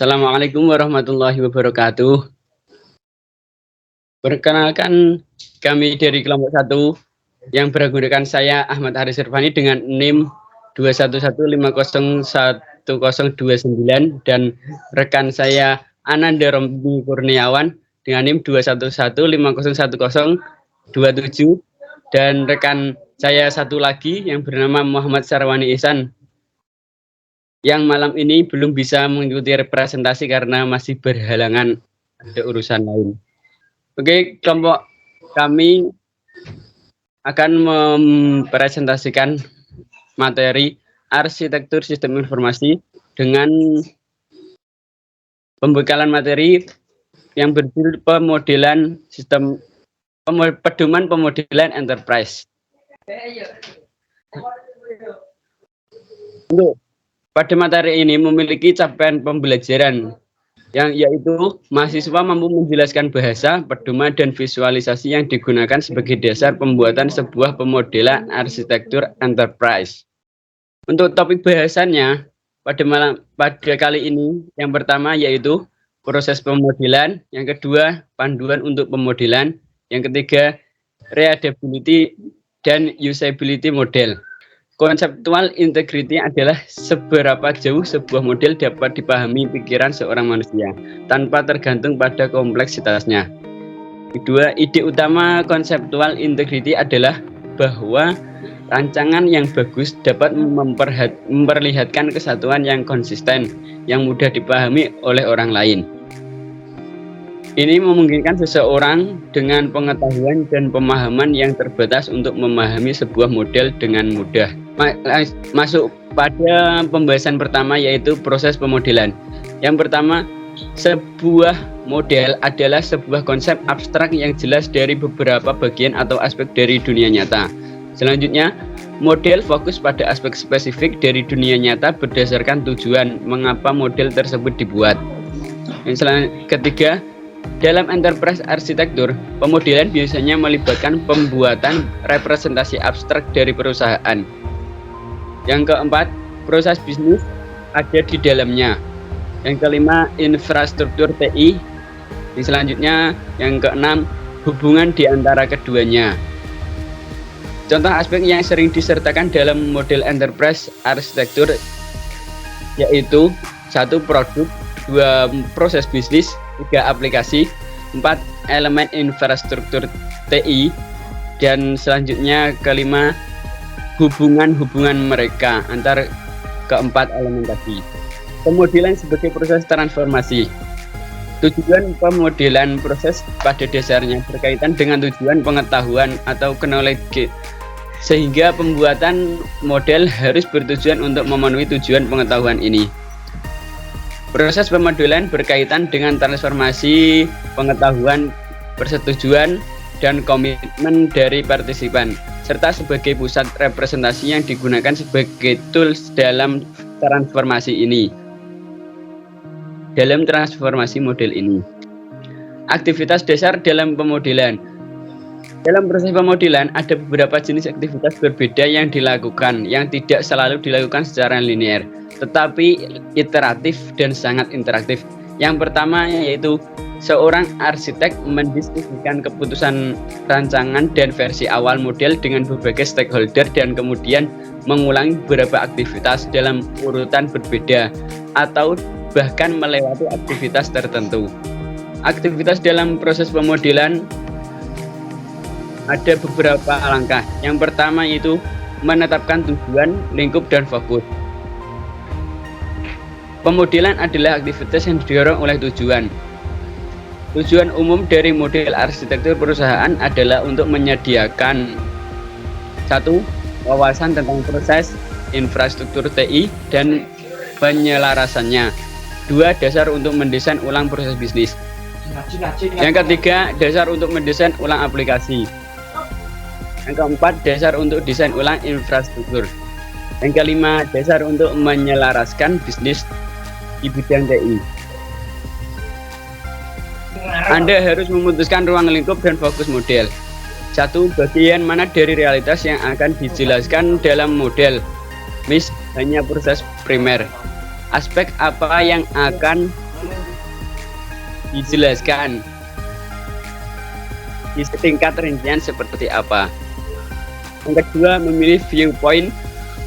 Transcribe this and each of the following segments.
Assalamualaikum warahmatullahi wabarakatuh. Perkenalkan, kami dari kelompok 1 yang beranggotakan saya Ahmad Haris Irfani dengan NIM 211501029 dan rekan saya Ananda Rombi Kurniawan dengan NIM 211501027 dan rekan saya satu lagi yang bernama Muhammad Sarwani Ihsan yang malam ini belum bisa mengikuti representasi karena masih berhalangan ada urusan lain. Oke, kelompok kami akan mempresentasikan materi arsitektur sistem informasi dengan pembekalan materi yang berjudul pemodelan sistem pedoman pemodelan enterprise. Untuk pada materi ini memiliki capaian pembelajaran yang yaitu mahasiswa mampu menjelaskan bahasa, pedoman, dan visualisasi yang digunakan sebagai dasar pembuatan sebuah pemodelan arsitektur enterprise. Untuk topik bahasannya pada kali ini, yang pertama yaitu proses pemodelan, yang kedua panduan untuk pemodelan, yang ketiga readability dan usability model. Konseptual integrity adalah seberapa jauh sebuah model dapat dipahami pikiran seorang manusia tanpa tergantung pada kompleksitasnya. Kedua, ide utama konseptual integrity adalah bahwa rancangan yang bagus dapat memperlihatkan kesatuan yang konsisten, yang mudah dipahami oleh orang lain. Ini memungkinkan seseorang dengan pengetahuan dan pemahaman yang terbatas untuk memahami sebuah model dengan mudah. Masuk pada pembahasan pertama yaitu proses pemodelan. Yang pertama, sebuah model adalah sebuah konsep abstrak yang jelas dari beberapa bagian atau aspek dari dunia nyata. Selanjutnya, model fokus pada aspek spesifik dari dunia nyata berdasarkan tujuan mengapa model tersebut dibuat. Yang ketiga, dalam enterprise arsitektur, pemodelan biasanya melibatkan pembuatan representasi abstrak dari perusahaan. Yang keempat, proses bisnis ada di dalamnya. Yang kelima, infrastruktur TI. Yang selanjutnya, yang keenam, hubungan di antara keduanya. Contoh aspek yang sering disertakan dalam model enterprise arsitektur yaitu 1. Produk, 2. Proses bisnis, 3. Aplikasi, 4. Elemen infrastruktur TI, dan selanjutnya kelima, hubungan-hubungan mereka antar keempat elemen tadi. Pemodelan sebagai proses transformasi. Tujuan pemodelan proses pada dasarnya berkaitan dengan tujuan pengetahuan atau knowledge, sehingga pembuatan model harus bertujuan untuk memenuhi tujuan pengetahuan ini. Proses pemodelan berkaitan dengan transformasi pengetahuan, persetujuan, dan komitmen dari partisipan, serta sebagai pusat representasi yang digunakan sebagai tools dalam transformasi ini. Dalam transformasi model ini. Aktivitas dasar dalam pemodelan. Dalam proses pemodelan ada beberapa jenis aktivitas berbeda yang dilakukan, yang tidak selalu dilakukan secara linear, tetapi iteratif dan sangat interaktif. Yang pertama yaitu seorang arsitek mendiskusikan keputusan rancangan dan versi awal model dengan berbagai stakeholder dan kemudian mengulangi beberapa aktivitas dalam urutan berbeda atau bahkan melewati aktivitas tertentu. Aktivitas dalam proses pemodelan ada beberapa langkah. Yang pertama yaitu menetapkan tujuan, lingkup, dan fokus. Pemodelan adalah aktivitas yang didorong oleh tujuan. Tujuan umum dari model arsitektur perusahaan adalah untuk menyediakan 1. Wawasan tentang proses, infrastruktur TI, dan penyelarasannya. 2. Dasar untuk mendesain ulang proses bisnis. Yang ketiga, dasar untuk mendesain ulang aplikasi. Yang keempat, dasar untuk desain ulang infrastruktur. Yang kelima, dasar untuk menyelaraskan bisnis di bidang TI. Anda harus memutuskan ruang lingkup dan fokus model. 1. Bagian mana dari realitas yang akan dijelaskan dalam model. Hanya proses primer. Aspek apa yang akan dijelaskan di tingkat rincian seperti apa. Yang kedua, memilih viewpoint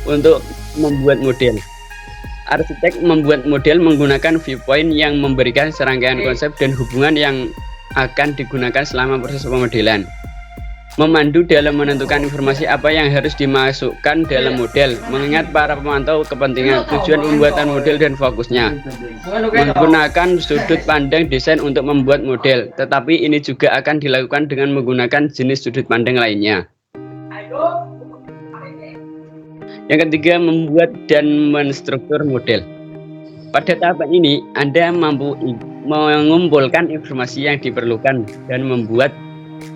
untuk membuat model. Arsitek membuat model menggunakan viewpoint yang memberikan serangkaian konsep dan hubungan yang akan digunakan selama proses pemodelan. Memandu dalam menentukan informasi apa yang harus dimasukkan dalam model, mengingat para pemantau kepentingan, tujuan pembuatan model dan fokusnya. Menggunakan sudut pandang desain untuk membuat model, tetapi ini juga akan dilakukan dengan menggunakan jenis sudut pandang lainnya. Yang ketiga, membuat dan menstruktur model. Pada tahapan ini, Anda mampu mengumpulkan informasi yang diperlukan dan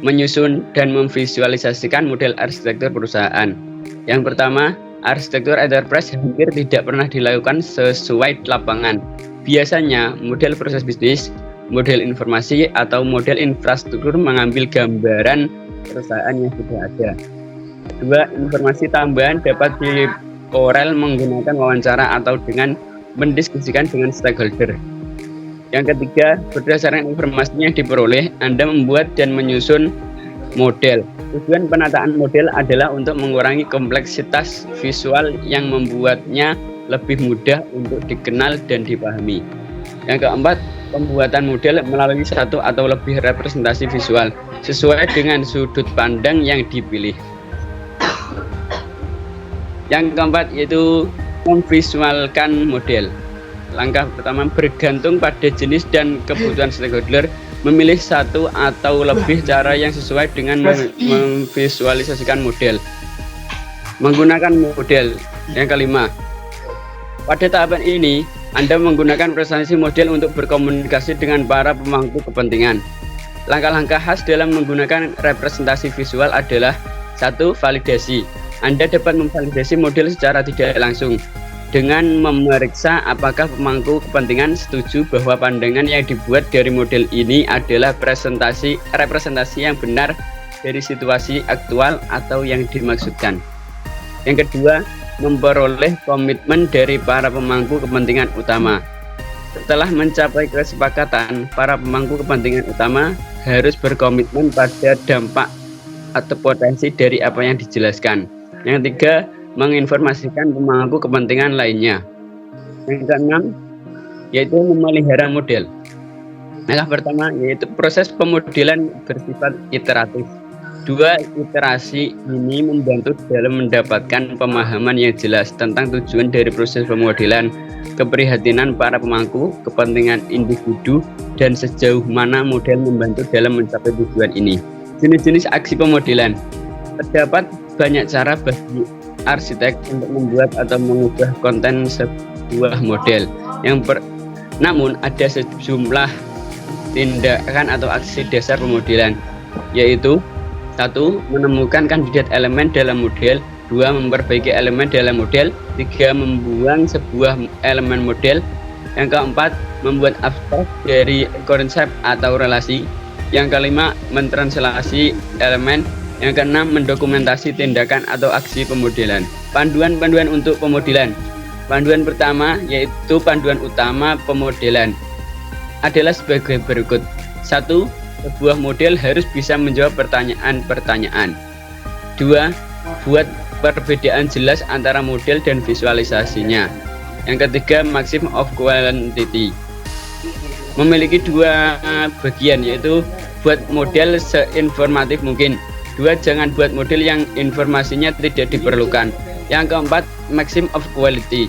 menyusun dan memvisualisasikan model arsitektur perusahaan. Yang pertama, arsitektur enterprise hampir tidak pernah dilakukan sesuai lapangan. Biasanya, model proses bisnis, model informasi, atau model infrastruktur mengambil gambaran perusahaan yang sudah ada. Kedua, informasi tambahan dapat dikorel menggunakan wawancara atau dengan mendiskusikan dengan stakeholder. Yang ketiga, berdasarkan informasi yang diperoleh, Anda membuat dan menyusun model. Tujuan penataan model adalah untuk mengurangi kompleksitas visual yang membuatnya lebih mudah untuk dikenal dan dipahami. Yang keempat, pembuatan model melalui satu atau lebih representasi visual sesuai dengan sudut pandang yang dipilih. Yang keempat yaitu memvisualkan model. Langkah pertama, bergantung pada jenis dan kebutuhan stakeholder, memilih satu atau lebih cara yang sesuai dengan memvisualisasikan model. Menggunakan model. Yang kelima, pada tahapan ini Anda menggunakan presentasi model untuk berkomunikasi dengan para pemangku kepentingan. Langkah-langkah khas dalam menggunakan representasi visual adalah 1. Validasi. Anda dapat memvalidasi model secara tidak langsung dengan memeriksa apakah pemangku kepentingan setuju bahwa pandangan yang dibuat dari model ini adalah representasi yang benar dari situasi aktual atau yang dimaksudkan. Yang kedua, memperoleh komitmen dari para pemangku kepentingan utama. Setelah mencapai kesepakatan, para pemangku kepentingan utama harus berkomitmen pada dampak atau potensi dari apa yang dijelaskan. Yang ketiga, menginformasikan pemangku kepentingan lainnya. Yang keenam, yaitu memelihara model. Langkah pertama yaitu proses pemodelan bersifat iteratif. 2. Iterasi ini membantu dalam mendapatkan pemahaman yang jelas tentang tujuan dari proses pemodelan, keprihatinan para pemangku kepentingan individu, dan sejauh mana model membantu dalam mencapai tujuan ini. Jenis-jenis aksi pemodelan. Terdapat banyak cara bagi arsitek untuk membuat atau mengubah konten sebuah model. Namun ada sejumlah tindakan atau aksi dasar pemodelan, yaitu 1. Menemukan kandidat elemen dalam model. 2. Memperbaiki elemen dalam model. 3. Membuang sebuah elemen model. Yang keempat, membuat abstrak dari konsep atau relasi. Yang kelima, mentranslasi elemen. Yang keenam, mendokumentasi tindakan atau aksi pemodelan. Panduan-panduan untuk pemodelan. Panduan pertama yaitu panduan utama pemodelan adalah sebagai berikut. 1. Sebuah model harus bisa menjawab pertanyaan-pertanyaan. 2. Buat perbedaan jelas antara model dan visualisasinya. Yang ketiga, maximum of quantity. Memiliki dua bagian, yaitu buat model seinformatif mungkin. 2. Jangan buat model yang informasinya tidak diperlukan. Yang keempat, maximum of quality.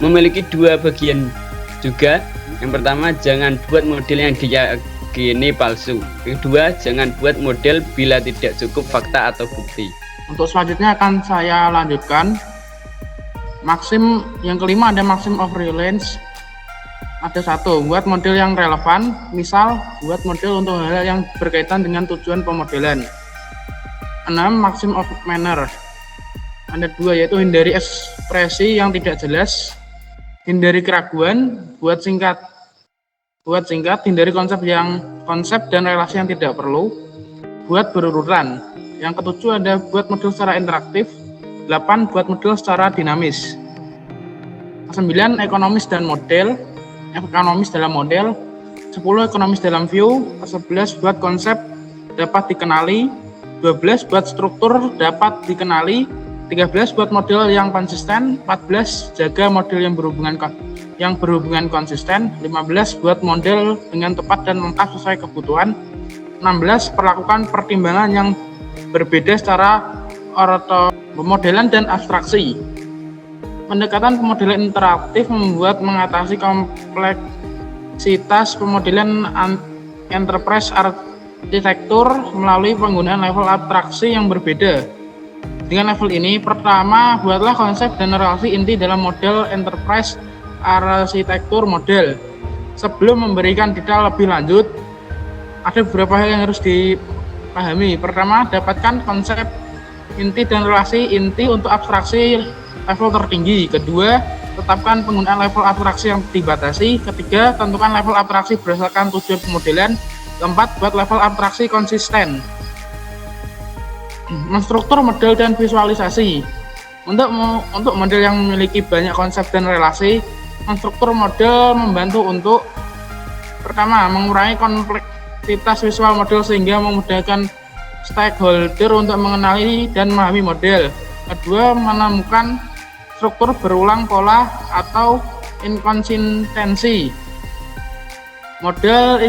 Memiliki dua bagian juga. Yang pertama, jangan buat model yang diyakini palsu. Kedua, jangan buat model bila tidak cukup fakta atau bukti. Untuk selanjutnya akan saya lanjutkan. Maxim yang kelima ada maximum of relevance. Ada 1, buat model yang relevan. Misal, buat model untuk hal yang berkaitan dengan tujuan pemodelan. 6. Maximum of manner. Ada 2, yaitu hindari ekspresi yang tidak jelas, hindari keraguan, buat singkat, hindari konsep dan relasi yang tidak perlu, buat berurutan. Yang ketujuh ada buat model secara interaktif. 8. Buat model secara dinamis. 9. Ekonomis dalam model. 10 ekonomis dalam view, 11 buat konsep dapat dikenali, 12 buat struktur dapat dikenali, 13 buat model yang konsisten, 14 jaga model yang berhubungan konsisten, 15 buat model dengan tepat dan lengkap sesuai kebutuhan, 16 perlakukan pertimbangan yang berbeda secara pemodelan dan abstraksi. Pendekatan pemodelan interaktif membuat mengatasi kompleksitas pemodelan enterprise arsitektur melalui penggunaan level abstraksi yang berbeda. Dengan level ini, pertama, buatlah konsep dan relasi inti dalam model enterprise arsitektur model. Sebelum memberikan detail lebih lanjut, ada beberapa hal yang harus dipahami. Pertama, dapatkan konsep inti dan relasi inti untuk abstraksi level tertinggi. Kedua, tetapkan penggunaan level abstraksi yang dibatasi. Ketiga, tentukan level abstraksi berdasarkan tujuan pemodelan. Keempat, buat level abstraksi konsisten. Menstruktur model dan visualisasi. Untuk model yang memiliki banyak konsep dan relasi, menstruktur model membantu untuk pertama, mengurangi kompleksitas visual model sehingga memudahkan stakeholder untuk mengenali dan memahami model. Kedua, menemukan struktur berulang pola atau inkonsistensi. Model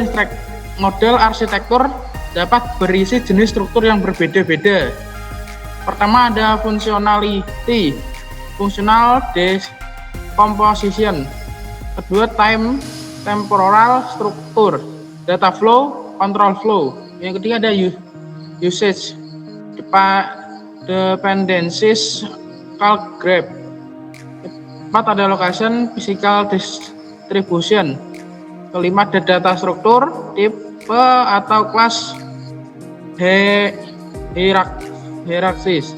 arsitektur dapat berisi jenis struktur yang berbeda-beda. Pertama ada functionality, functional decomposition. Kedua temporal struktur, data flow, control flow. Yang ketiga ada usage, dependencies, calc graph. Keempat ada location, physical distribution. Kelima ada data struktur, tipe atau kelas hierarchis.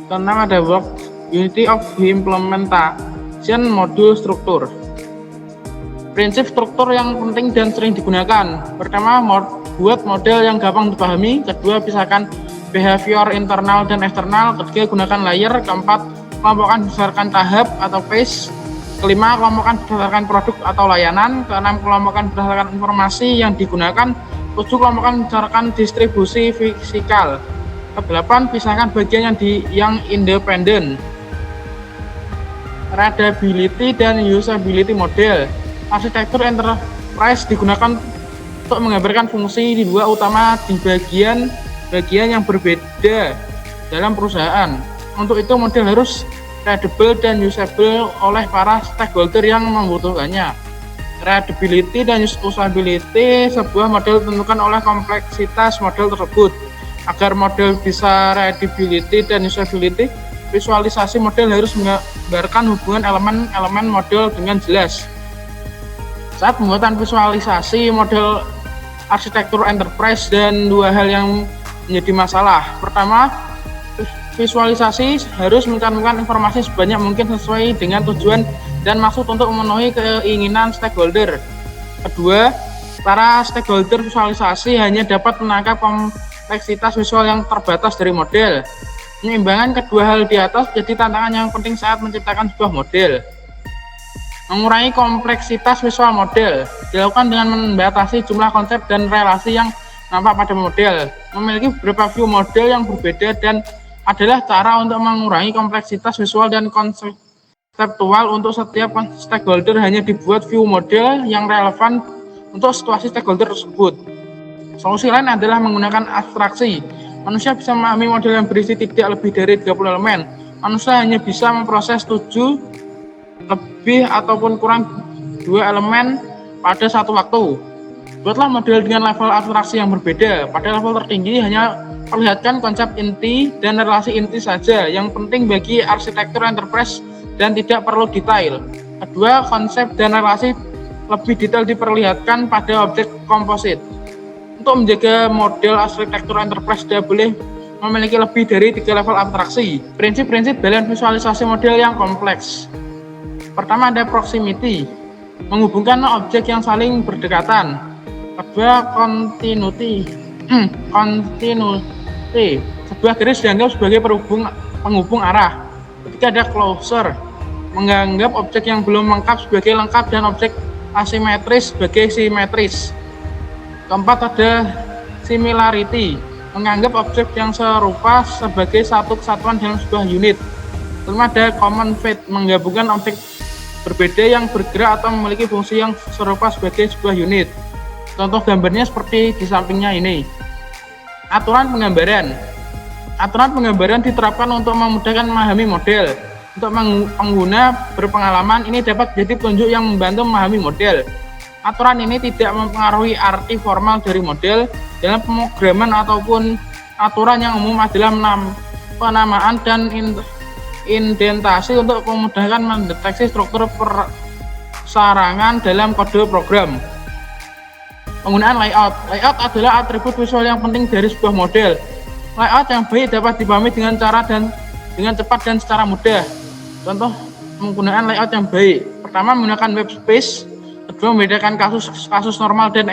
Keenam ada work unity of implementation modul struktur. Prinsip struktur yang penting dan sering digunakan. Pertama, buat model yang gampang dipahami. Kedua, pisahkan behavior internal dan eksternal. Ketiga, gunakan layer. Keempat, kelompokkan berdasarkan tahap atau phase. Kelima, kelompokkan berdasarkan produk atau layanan. Keenam, kelompokkan berdasarkan informasi yang digunakan. Tujuh, kelompokkan berdasarkan distribusi fisikal. Kedelapan, pisahkan bagian yang independen. Readability dan usability model. Arsitektur enterprise digunakan untuk menggambarkan fungsi di dua utama di bagian yang berbeda dalam perusahaan. Untuk itu model harus readable dan usable oleh para stakeholder yang membutuhkannya. Readability dan usability sebuah model ditentukan oleh kompleksitas model tersebut. Agar model bisa readability dan usability, visualisasi model harus menggambarkan hubungan elemen-elemen model dengan jelas. Saat pembuatan visualisasi model arsitektur enterprise dan dua hal yang menjadi masalah. Pertama, visualisasi harus mencantumkan informasi sebanyak mungkin sesuai dengan tujuan dan maksud untuk memenuhi keinginan stakeholder. Kedua, para stakeholder visualisasi hanya dapat menangkap kompleksitas visual yang terbatas dari model. Penyeimbangan kedua hal di atas jadi tantangan yang penting saat menciptakan sebuah model. Mengurangi kompleksitas visual model dilakukan dengan membatasi jumlah konsep dan relasi yang nampak pada model. Memiliki beberapa view model yang berbeda dan adalah cara untuk mengurangi kompleksitas visual dan konseptual untuk setiap stakeholder. Hanya dibuat view model yang relevan untuk situasi stakeholder tersebut. Solusi lain adalah menggunakan abstraksi. Manusia bisa memahami model yang berisi tidak lebih dari 30 elemen. Manusia hanya bisa memproses 7 lebih ataupun kurang 2 elemen pada satu waktu. Buatlah model dengan level abstraksi yang berbeda. Pada level tertinggi hanya perlihatkan konsep inti dan relasi inti saja yang penting bagi arsitektur enterprise dan tidak perlu detail. Kedua, konsep dan relasi lebih detail diperlihatkan pada objek komposit. Untuk menjaga model arsitektur enterprise tidak boleh memiliki lebih dari 3 level abstraksi. Prinsip-prinsip dalam visualisasi model yang kompleks. Pertama ada proximity, menghubungkan menghubungkan objek yang saling berdekatan. Kedua, continuity, sebuah garis dianggap sebagai penghubung arah. Ketiga ada closure, menganggap objek yang belum lengkap sebagai lengkap dan objek asimetris sebagai simetris. Keempat ada similarity, menganggap objek yang serupa sebagai satu kesatuan dalam sebuah unit. Kelima ada common fate, menggabungkan objek berbeda yang bergerak atau memiliki fungsi yang serupa sebagai sebuah unit. Contoh gambarnya seperti di sampingnya ini. Aturan penggambaran. Aturan penggambaran diterapkan untuk memudahkan memahami model. Untuk pengguna berpengalaman, ini dapat jadi petunjuk yang membantu memahami model. Aturan ini tidak mempengaruhi arti formal dari model. Dalam pemrograman ataupun aturan yang umum adalah penamaan dan indentasi untuk memudahkan mendeteksi struktur persarangan dalam kode program. Penggunaan layout. Layout adalah atribut visual yang penting dari sebuah model. Layout yang baik dapat dipahami dengan cepat dan secara mudah. Contoh penggunaan layout yang baik. Pertama, menggunakan web space. Kedua, membedakan kasus normal dan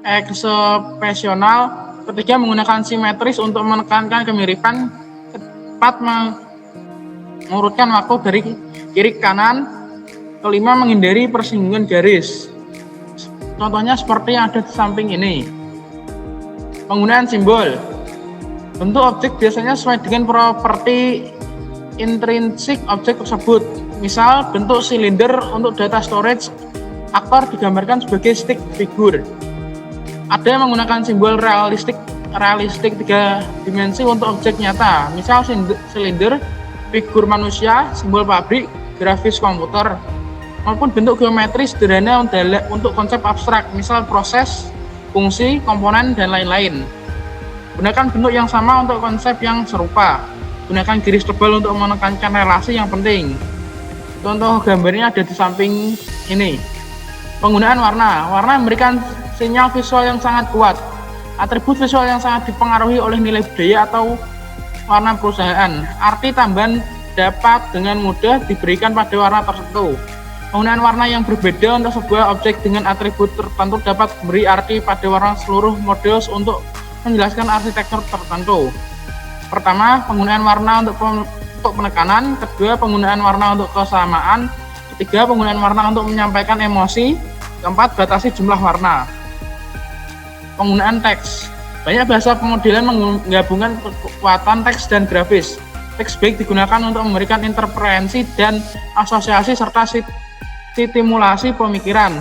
eksepsional. Ketiga, menggunakan simetris untuk menekankan kemiripan. Keempat, mengurutkan waktu dari kiri ke kanan. Kelima, menghindari persinggungan garis. Contohnya seperti yang ada di samping ini. Penggunaan simbol. Bentuk objek biasanya sesuai dengan properti intrinsik objek tersebut. Misal, bentuk silinder untuk data storage, aktor digambarkan sebagai stick figure. Ada yang menggunakan simbol realistik 3 dimensi untuk objek nyata. Misal silinder, figur manusia, simbol pabrik, grafis komputer, maupun bentuk geometris sederhana untuk konsep abstrak, misal proses, fungsi, komponen, dan lain-lain. Gunakan bentuk yang sama untuk konsep yang serupa. Gunakan garis tebal untuk menekankan relasi yang penting. Contoh gambarnya ada di samping ini. Penggunaan warna. Warna memberikan sinyal visual yang sangat kuat. Atribut visual yang sangat dipengaruhi oleh nilai budaya atau warna perusahaan. Arti tambahan dapat dengan mudah diberikan pada warna tertentu. Penggunaan warna yang berbeda untuk sebuah objek dengan atribut tertentu dapat memberi arti pada warna seluruh model untuk menjelaskan arsitektur tertentu. Pertama, penggunaan warna untuk penekanan. Kedua, penggunaan warna untuk kesamaan. Ketiga, penggunaan warna untuk menyampaikan emosi. Keempat, batasi jumlah warna. Penggunaan teks. Banyak bahasa pemodelan menggabungkan kekuatan teks dan grafis. Teks baik digunakan untuk memberikan interferensi dan asosiasi serta stimulasi pemikiran.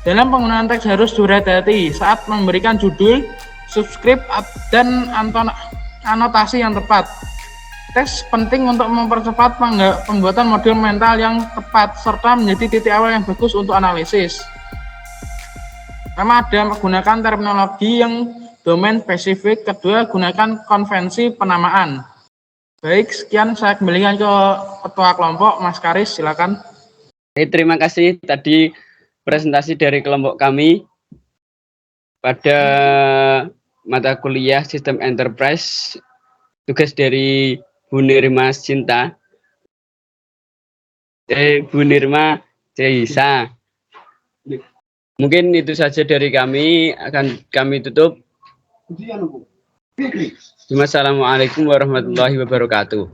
Dalam penggunaan teks harus berhati-hati saat memberikan judul, subscript, dan anotasi yang tepat. Teks penting untuk mempercepat pembuatan model mental yang tepat serta menjadi titik awal yang bagus untuk analisis. Pertama, ada menggunakan terminologi yang domain spesifik. Kedua, gunakan konvensi penamaan. Baik, sekian saya kembalikan ke ketua kelompok, Mas Karis, silakan. Terima kasih tadi presentasi dari kelompok kami pada mata kuliah Sistem Enterprise, tugas dari Bu Nirma Cinta, Bu Nirma Ceisa. Mungkin itu saja dari kami, akan kami tutup. Wassalamualaikum warahmatullahi wabarakatuh.